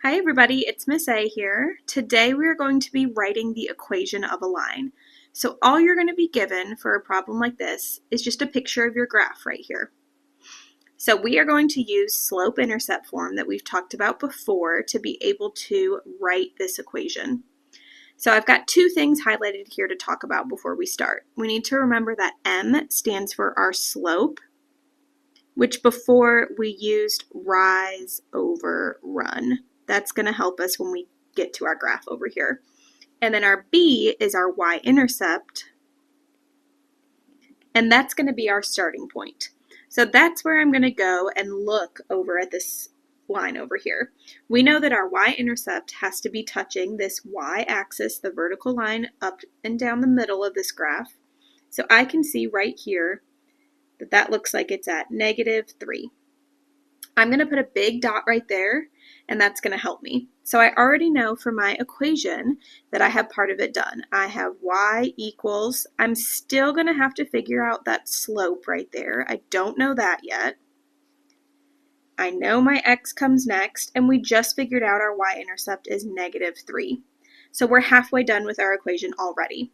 Hi everybody, it's Miss A here. Today we are going to be writing the equation of a line. So all you're going to be given for a problem like this is just a picture of your graph right here. So we are going to use slope-intercept form that we've talked about before to be able to write this equation. So I've got two things highlighted here to talk about before we start. We need to remember that M stands for our slope, which before we used rise over run. That's going to help us when we get to our graph over here. And then our B is our y-intercept, and that's going to be our starting point. So that's where I'm going to go and look over at this line over here. We know that our y-intercept has to be touching this y-axis, the vertical line up and down the middle of this graph. So I can see right here that looks like it's at -3. I'm going to put a big dot right there, and that's going to help me. So I already know for my equation that I have part of it done. I have y equals, I'm still going to have to figure out that slope right there. I don't know that yet. I know my x comes next, and we just figured out our y-intercept is -3. So we're halfway done with our equation already.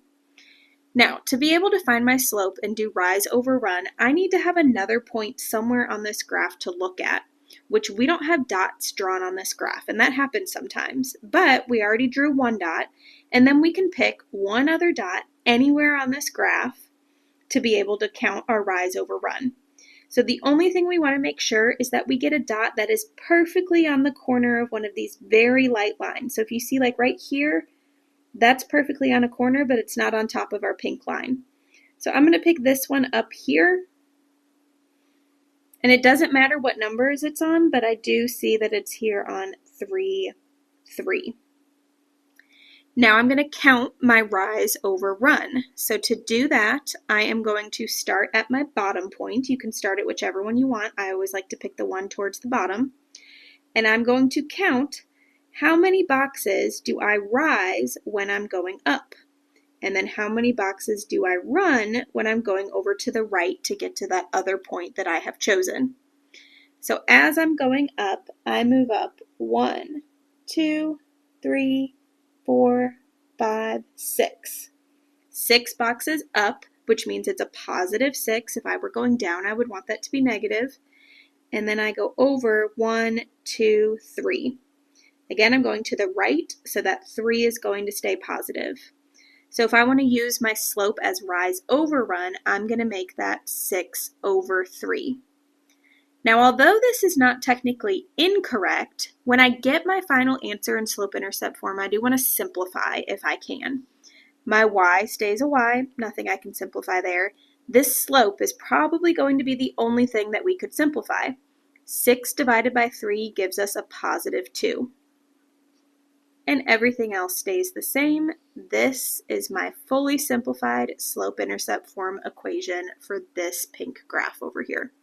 Now, to be able to find my slope and do rise over run, I need to have another point somewhere on this graph to look at, which we don't have dots drawn on this graph, and that happens sometimes, but we already drew one dot, and then we can pick one other dot anywhere on this graph to be able to count our rise over run. So the only thing we want to make sure is that we get a dot that is perfectly on the corner of one of these very light lines. So if you see like right here, that's perfectly on a corner, but it's not on top of our pink line. So I'm going to pick this one up here. And it doesn't matter what numbers it's on, but I do see that it's here on 3, 3. Now I'm going to count my rise over run. So to do that, I am going to start at my bottom point. You can start at whichever one you want. I always like to pick the one towards the bottom. And I'm going to count how many boxes do I rise when I'm going up? And then how many boxes do I run when I'm going over to the right to get to that other point that I have chosen? So as I'm going up, I move up 1, 2, 3, 4, 5, 6. 6 boxes up, which means it's a +6. If I were going down, I would want that to be negative. And then I go over 1, 2, 3. Again, I'm going to the right, so that 3 is going to stay positive. So if I want to use my slope as rise over run, I'm going to make that 6 over 3. Now, although this is not technically incorrect, when I get my final answer in slope-intercept form, I do want to simplify if I can. My y stays a y, nothing I can simplify there. This slope is probably going to be the only thing that we could simplify. 6 divided by 3 gives us a +2. And everything else stays the same. This is my fully simplified slope-intercept form equation for this pink graph over here.